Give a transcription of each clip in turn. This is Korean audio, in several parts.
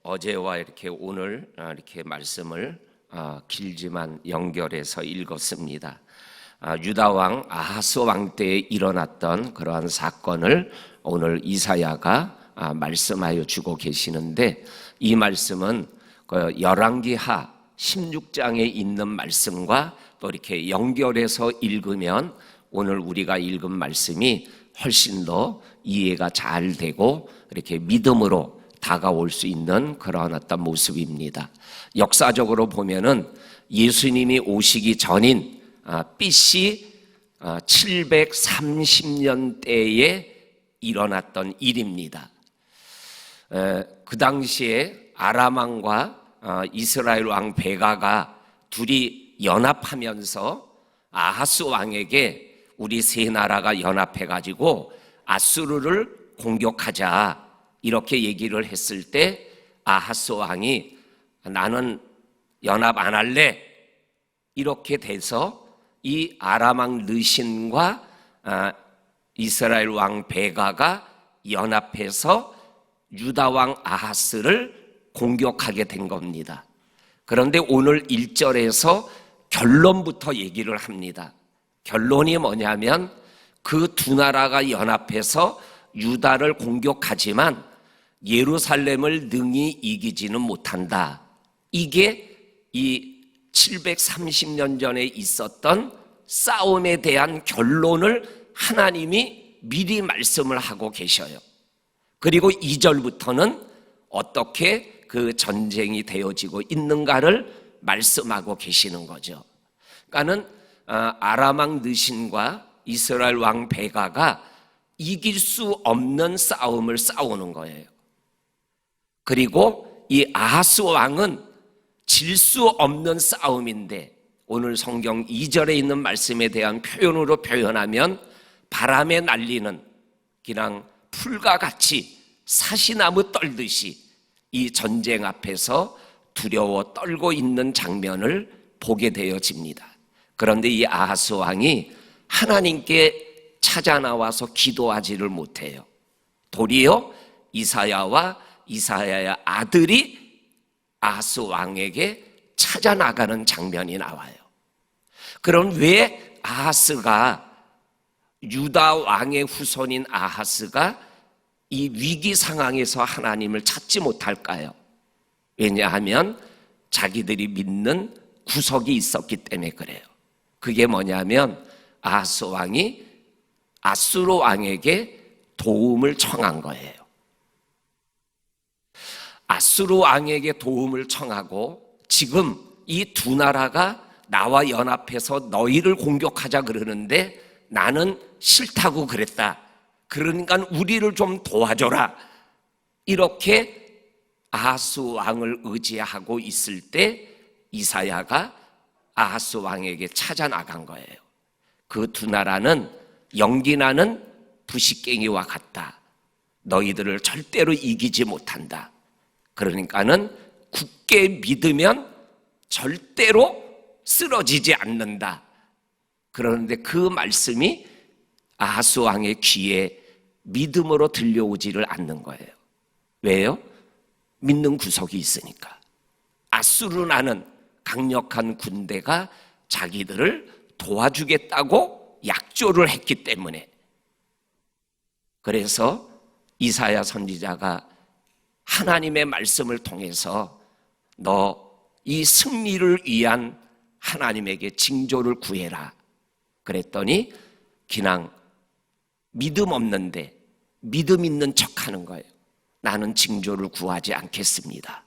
어제와 이렇게 오늘 이렇게 말씀을 길지만 연결해서 읽었습니다. 유다 왕 아하스 왕 때에 일어났던 그러한 사건을 오늘 이사야가 말씀하여 주고 계시는데, 이 말씀은 열왕기하 16장에 있는 말씀과 또 이렇게 연결해서 읽으면 오늘 우리가 읽은 말씀이 훨씬 더 이해가 잘 되고 이렇게 믿음으로 다가올 수 있는 그러한 어떤 모습입니다. 역사적으로 보면은 예수님이 오시기 전인 BC 730년대에 일어났던 일입니다. 그 당시에 아람 왕과 이스라엘 왕 베가가 둘이 연합하면서 아하스 왕에게 우리 세 나라가 연합해가지고 아수르를 공격하자 이렇게 얘기를 했을 때, 아하스 왕이 나는 연합 안 할래 이렇게 돼서 이 아람 왕 르신과 이스라엘 왕 베가가 연합해서 유다 왕 아하스를 공격하게 된 겁니다. 그런데 오늘 1절에서 결론부터 얘기를 합니다. 결론이 뭐냐면 그 두 나라가 연합해서 유다를 공격하지만 예루살렘을 능히 이기지는 못한다. 이게 이 730년 전에 있었던 싸움에 대한 결론을 하나님이 미리 말씀을 하고 계셔요. 그리고 2절부터는 어떻게 그 전쟁이 되어지고 있는가를 말씀하고 계시는 거죠. 그러니까는 아람 왕 르신과 이스라엘 왕 베가가 이길 수 없는 싸움을 싸우는 거예요. 그리고 이 아하스 왕은 질 수 없는 싸움인데, 오늘 성경 2절에 있는 말씀에 대한 표현으로 표현하면 바람에 날리는 그냥 풀과 같이 사시나무 떨듯이 이 전쟁 앞에서 두려워 떨고 있는 장면을 보게 되어집니다. 그런데 이 아하스 왕이 하나님께 찾아 나와서 기도하지를 못해요. 도리어 이사야와 이사야의 아들이 아하스 왕에게 찾아 나가는 장면이 나와요. 그럼 왜 아하스가, 유다 왕의 후손인 아하스가 이 위기 상황에서 하나님을 찾지 못할까요? 왜냐하면 자기들이 믿는 구석이 있었기 때문에 그래요. 그게 뭐냐면 아하스 왕이 아수르 왕에게 도움을 청한 거예요. 아수르 왕에게 도움을 청하고, 지금 이 두 나라가 나와 연합해서 너희를 공격하자 그러는데 나는 싫다고 그랬다. 그러니까 우리를 좀 도와줘라. 이렇게 아하스 왕을 의지하고 있을 때 이사야가 아하스 왕에게 찾아 나간 거예요. 그 두 나라는 연기나는 부싯갱이와 같다. 너희들을 절대로 이기지 못한다. 그러니까는 굳게 믿으면 절대로 쓰러지지 않는다. 그런데 그 말씀이 아하스 왕의 귀에 믿음으로 들려오지를 않는 거예요. 왜요? 믿는 구석이 있으니까. 아수르라는 강력한 군대가 자기들을 도와주겠다고 약조를 했기 때문에. 그래서 이사야 선지자가 하나님의 말씀을 통해서 너 이 승리를 위한 하나님에게 징조를 구해라 그랬더니 그냥 믿음 없는데 믿음 있는 척하는 거예요. 나는 징조를 구하지 않겠습니다.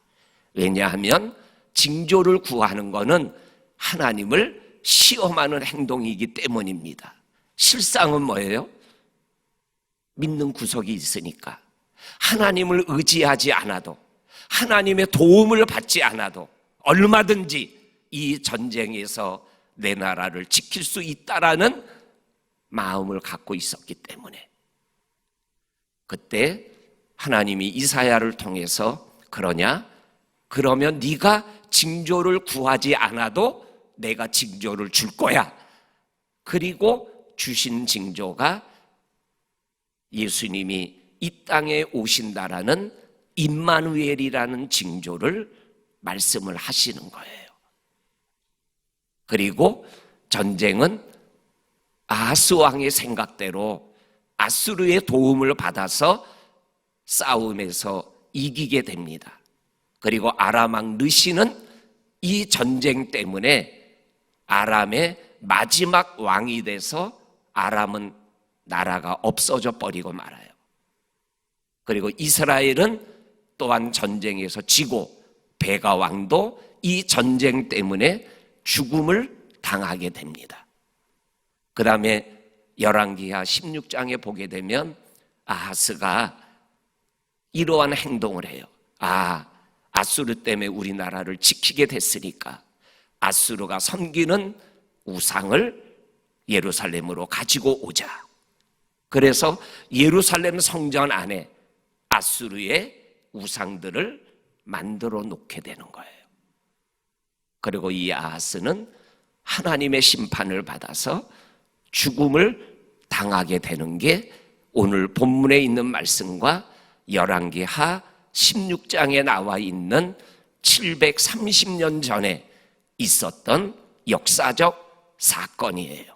왜냐하면 징조를 구하는 것은 하나님을 시험하는 행동이기 때문입니다. 실상은 뭐예요? 믿는 구석이 있으니까 하나님을 의지하지 않아도, 하나님의 도움을 받지 않아도 얼마든지 이 전쟁에서 내 나라를 지킬 수 있다라는 마음을 갖고 있었기 때문에, 그때 하나님이 이사야를 통해서 그러냐? 그러면 네가 징조를 구하지 않아도 내가 징조를 줄 거야. 그리고 주신 징조가 예수님이 이 땅에 오신다라는 임마누엘이라는 징조를 말씀을 하시는 거예요. 그리고 전쟁은 아하스 왕의 생각대로 아수르의 도움을 받아서 싸움에서 이기게 됩니다. 그리고 아람 왕 르시는 이 전쟁 때문에 아람의 마지막 왕이 돼서 아람은 나라가 없어져 버리고 말아요. 그리고 이스라엘은 또한 전쟁에서 지고 베가 왕도 이 전쟁 때문에 죽음을 당하게 됩니다. 그 다음에 열왕기하 16장에 보게 되면 아하스가 이러한 행동을 해요. 아수르 때문에 우리나라를 지키게 됐으니까 아수르가 섬기는 우상을 예루살렘으로 가지고 오자. 그래서 예루살렘 성전 안에 아수르의 우상들을 만들어 놓게 되는 거예요. 그리고 이 아하스는 하나님의 심판을 받아서 죽음을 당하게 되는 게 오늘 본문에 있는 말씀과 열왕기하 16장에 나와 있는 730년 전에 있었던 역사적 사건이에요.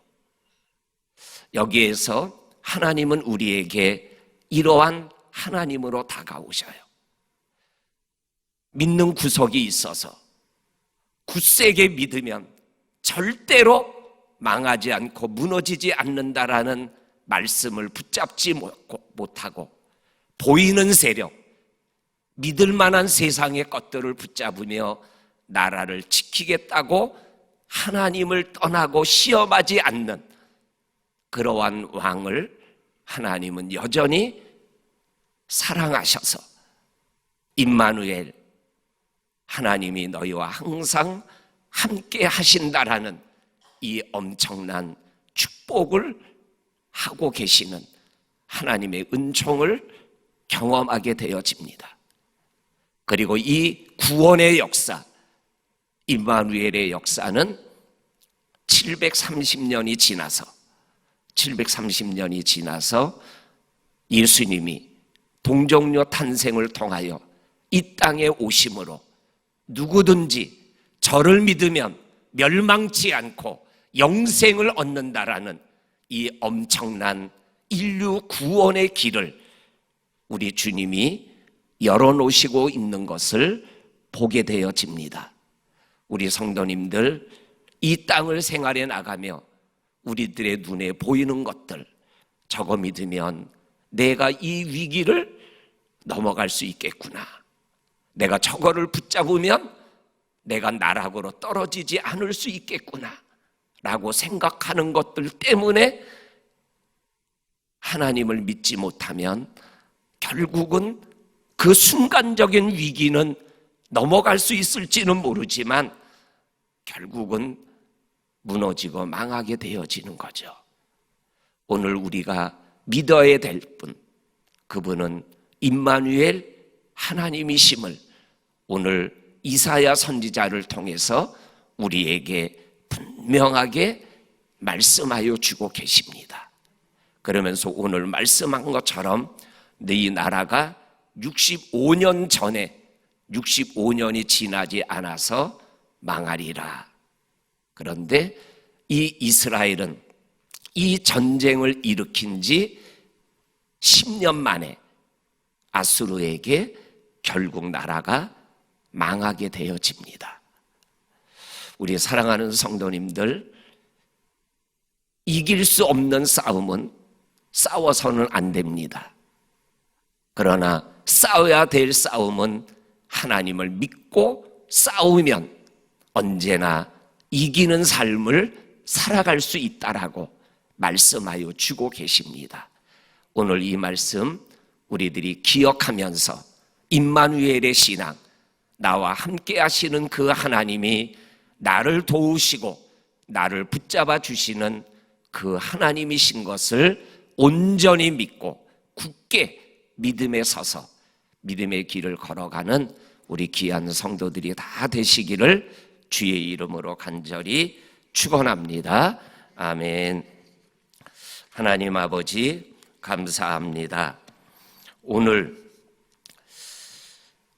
여기에서 하나님은 우리에게 이러한 하나님으로 다가오셔요. 믿는 구석이 있어서 굳세게 믿으면 절대로 망하지 않고 무너지지 않는다라는 말씀을 붙잡지 못하고 보이는 세력, 믿을 만한 세상의 것들을 붙잡으며 나라를 지키겠다고 하나님을 떠나고 시험하지 않는 그러한 왕을 하나님은 여전히 사랑하셔서 임마누엘, 하나님이 너희와 항상 함께 하신다라는 이 엄청난 축복을 하고 계시는 하나님의 은총을 경험하게 되어집니다. 그리고 이 구원의 역사, 임마누엘의 역사는 730년이 지나서 예수님이 동정녀 탄생을 통하여 이 땅에 오심으로 누구든지 저를 믿으면 멸망치 않고 영생을 얻는다라는 이 엄청난 인류 구원의 길을 우리 주님이 열어놓으시고 있는 것을 보게 되어집니다. 우리 성도님들, 이 땅을 생활해 나가며 우리들의 눈에 보이는 것들, 저거 믿으면 내가 이 위기를 넘어갈 수 있겠구나, 내가 저거를 붙잡으면 내가 나락으로 떨어지지 않을 수 있겠구나 라고 생각하는 것들 때문에 하나님을 믿지 못하면 결국은 그 순간적인 위기는 넘어갈 수 있을지는 모르지만 결국은 무너지고 망하게 되어지는 거죠. 오늘 우리가 믿어야 될 분, 그분은 임마누엘 하나님이심을 오늘 이사야 선지자를 통해서 우리에게 분명하게 말씀하여 주고 계십니다. 그러면서 오늘 말씀한 것처럼 너희 나라가 65년 전에 65년이 지나지 않아서 망하리라. 그런데 이 이스라엘은 이 전쟁을 일으킨 지 10년 만에 아수르에게 결국 나라가 망하게 되어집니다. 우리 사랑하는 성도님들, 이길 수 없는 싸움은 싸워서는 안 됩니다. 그러나 싸워야 될 싸움은 하나님을 믿고 싸우면 언제나 이기는 삶을 살아갈 수 있다라고 말씀하여 주고 계십니다. 오늘 이 말씀 우리들이 기억하면서 임마누엘의 신앙, 나와 함께 하시는 그 하나님이 나를 도우시고 나를 붙잡아 주시는 그 하나님이신 것을 온전히 믿고 굳게 믿음에 서서 믿음의 길을 걸어가는 우리 귀한 성도들이 다 되시기를 주의 이름으로 간절히 축원합니다. 아멘. 하나님 아버지 감사합니다. 오늘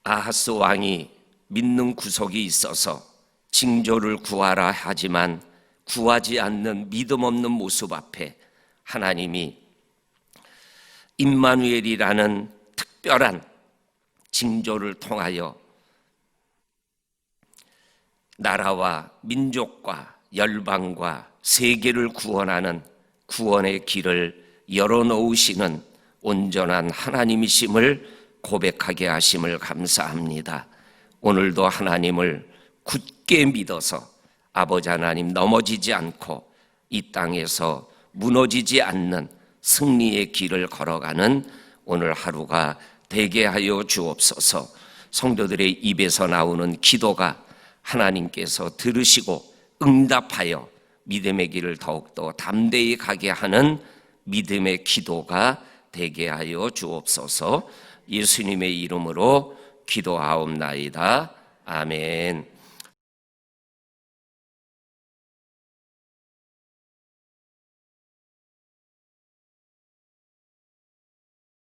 아하스 왕이 믿는 구속이 있어서 징조를 구하라 하지만 구하지 않는 믿음 없는 모습 앞에 하나님이 임마누엘이라는 특별한 징조를 통하여 나라와 민족과 열방과 세계를 구원하는 구원의 길을 열어놓으시는 온전한 하나님이심을 고백하게 하심을 감사합니다. 오늘도 하나님을 굳게 믿어서 아버지 하나님 넘어지지 않고 이 땅에서 무너지지 않는 승리의 길을 걸어가는 오늘 하루가 되게 하여 주옵소서. 성도들의 입에서 나오는 기도가 하나님께서 들으시고 응답하여 믿음의 길을 더욱더 담대히 가게 하는 믿음의 기도가 되게 하여 주옵소서. 예수님의 이름으로 기도하옵나이다. 아멘.